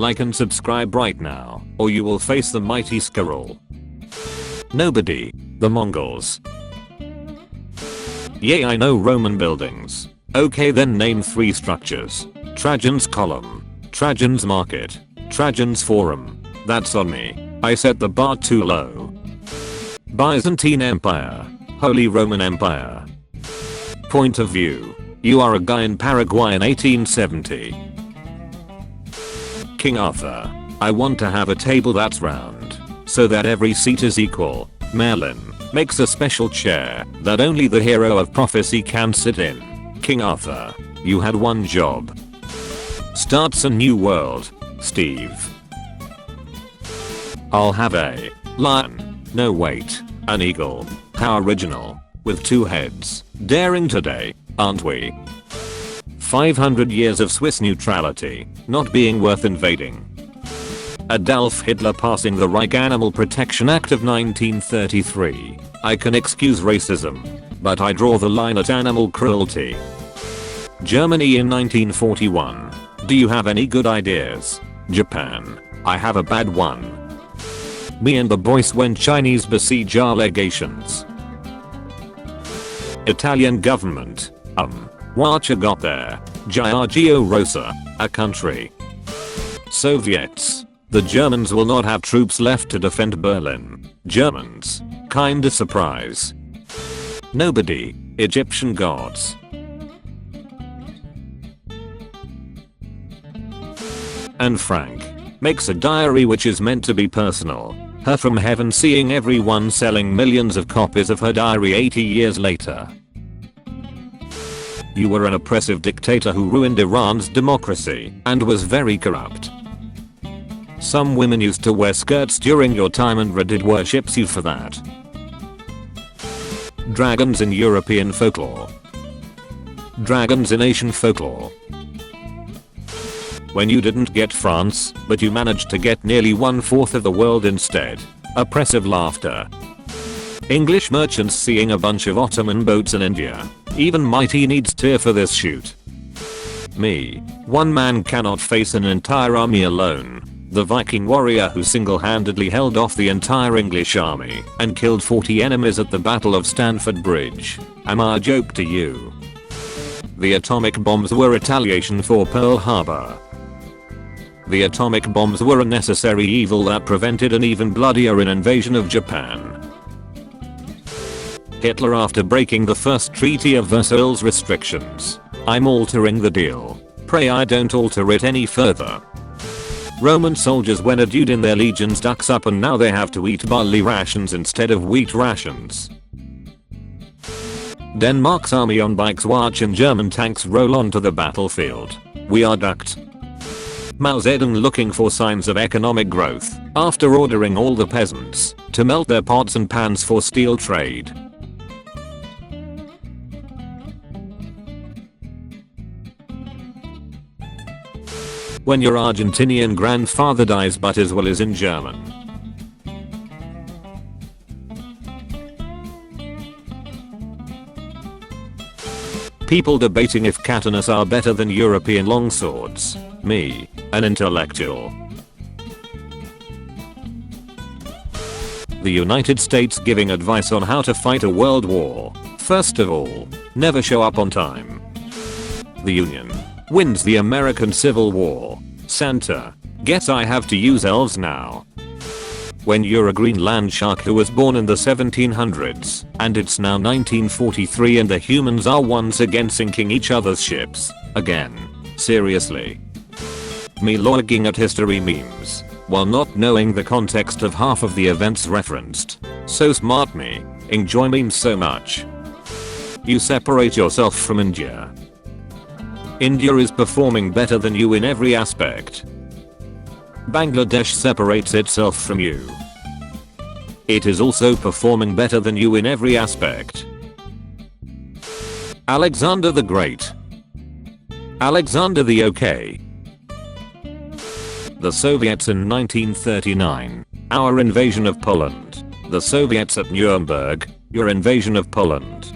Like and subscribe right now, or you will face the mighty Skrull. Nobody. The Mongols. Yay, I know Roman buildings. Okay, then name 3 structures. Trajan's Column, Trajan's Market, Trajan's Forum. That's on me. I set the bar too low. Byzantine Empire, Holy Roman Empire. Point of view. You are a guy in Paraguay in 1870. King Arthur. I want to have a table that's round, so that every seat is equal. Merlin makes a special chair that only the hero of prophecy can sit in. King Arthur. You had one job. Starts a new world. Steve. I'll have a lion. No wait. An eagle. How original. With 2 heads. Daring today, aren't we? 500 years of Swiss neutrality, not being worth invading. Adolf Hitler passing the Reich Animal Protection Act of 1933. I can excuse racism, but I draw the line at animal cruelty. Germany in 1941. Do you have any good ideas? Japan. I have a bad one. Me and the boys when Chinese besiege our legations. Italian government. What you got there? Giorgio Rosa. A country. Soviets. The Germans will not have troops left to defend Berlin. Germans. Kinda surprise. Nobody. Egyptian gods. And Frank makes a diary which is meant to be personal. Her from heaven seeing everyone selling millions of copies of her diary 80 years later. You were an oppressive dictator who ruined Iran's democracy and was very corrupt. Some women used to wear skirts during your time and Reddit worships you for that. Dragons in European folklore. Dragons in Asian folklore. When you didn't get France, but you managed to get nearly 1/4 of the world instead. Oppressive laughter. English merchants seeing a bunch of Ottoman boats in India. Even Mighty needs tear for this shoot. Me. One man cannot face an entire army alone. The Viking warrior who single-handedly held off the entire English army and killed 40 enemies at the Battle of Stamford Bridge. Am I a joke to you? The atomic bombs were retaliation for Pearl Harbor. The atomic bombs were a necessary evil that prevented an even bloodier invasion of Japan. Hitler after breaking the first treaty of Versailles restrictions. I'm altering the deal. Pray I don't alter it any further. Roman soldiers when a dude in their legions ducks up and now they have to eat barley rations instead of wheat rations. Denmark's army on bikes watching German tanks roll onto the battlefield. We are ducked. Mao Zedong looking for signs of economic growth after ordering all the peasants to melt their pots and pans for steel trade. When your Argentinian grandfather dies but his will is in German. People debating if katanas are better than European longswords. Me, an intellectual. The United States giving advice on how to fight a world war. First of all, never show up on time. The Union wins the American Civil War. Santa, guess I have to use elves now. When you're a Greenland shark who was born in the 1700s, and it's now 1943 and the humans are once again sinking each other's ships. Again. Seriously. Me logging at history memes, while not knowing the context of half of the events referenced. So smart me. Enjoy memes so much. You separate yourself from India. India is performing better than you in every aspect. Bangladesh separates itself from you. It is also performing better than you in every aspect. Alexander the Great. Alexander the OK. The Soviets in 1939. Our invasion of Poland. The Soviets at Nuremberg. Your invasion of Poland.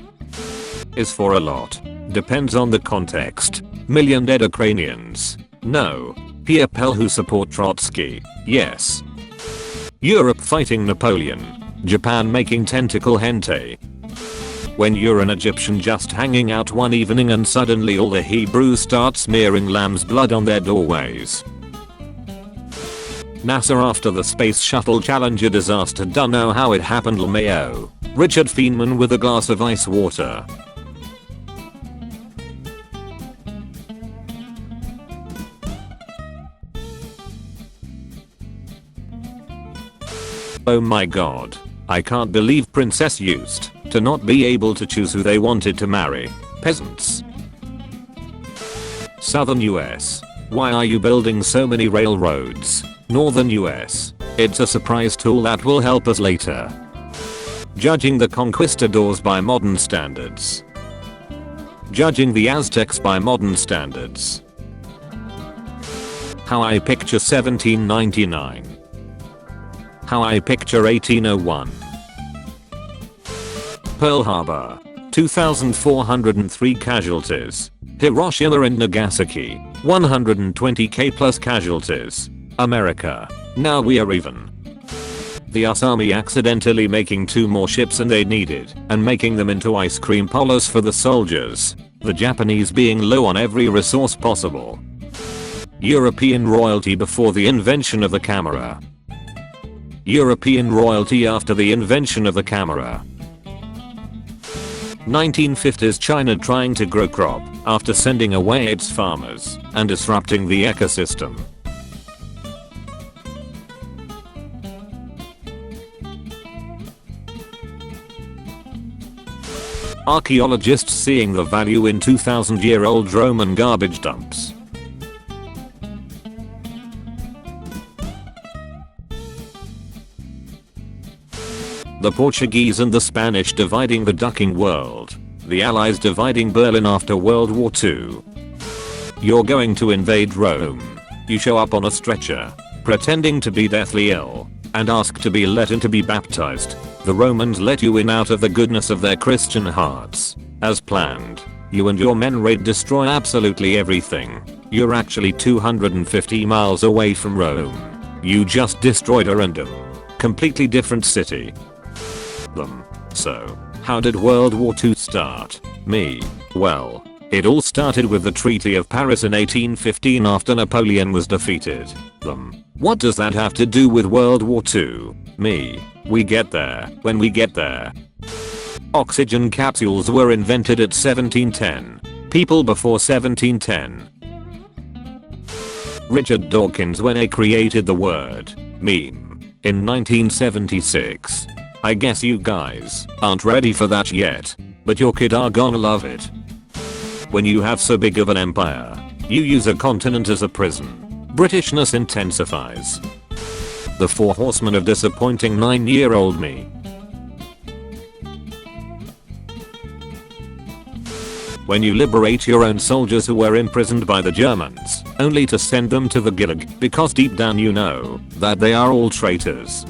Is for a lot. Depends on the context. Million dead Ukrainians. No. People who support Trotsky. Yes. Europe fighting Napoleon. Japan making tentacle hentai. When you're an Egyptian just hanging out one evening and suddenly all the Hebrews start smearing lamb's blood on their doorways. NASA after the Space Shuttle Challenger disaster, don't know how it happened. LMAO. Richard Feynman with a glass of ice water. Oh my god. I can't believe Princess used to not be able to choose who they wanted to marry. Peasants. Southern US. Why are you building so many railroads? Northern US. It's a surprise tool that will help us later. Judging the conquistadors by modern standards. Judging the Aztecs by modern standards. How I picture 1799. How I picture 1801. Pearl Harbor. 2,403 casualties. Hiroshima and Nagasaki. 120k plus casualties. America. Now we are even. The US Army accidentally making 2 more ships than they needed and making them into ice cream polos for the soldiers. The Japanese being low on every resource possible. European royalty before the invention of the camera. European royalty after the invention of the camera. 1950s China trying to grow crop after sending away its farmers and disrupting the ecosystem. Archaeologists seeing the value in 2,000-year-old Roman garbage dumps. The Portuguese and the Spanish dividing the ducking world. The Allies dividing Berlin after World War II. You're going to invade Rome. You show up on a stretcher, pretending to be deathly ill, and ask to be let in to be baptized. The Romans let you in out of the goodness of their Christian hearts. As planned, you and your men raid, destroy absolutely everything. You're actually 250 miles away from Rome. You just destroyed a random, completely different city. So, how did World War II start? Me. Well, it all started with the Treaty of Paris in 1815 after Napoleon was defeated. What does that have to do with World War II? Me. We get there when we get there. Oxygen capsules were invented at 1710. People before 1710. Richard Dawkins when he created the word meme in 1976. I guess you guys aren't ready for that yet, but your kid are gonna love it. When you have so big of an empire, you use a continent as a prison. Britishness intensifies. The 4 horsemen of disappointing 9-year-old me. When you liberate your own soldiers who were imprisoned by the Germans, only to send them to the gulag because deep down you know that they are all traitors.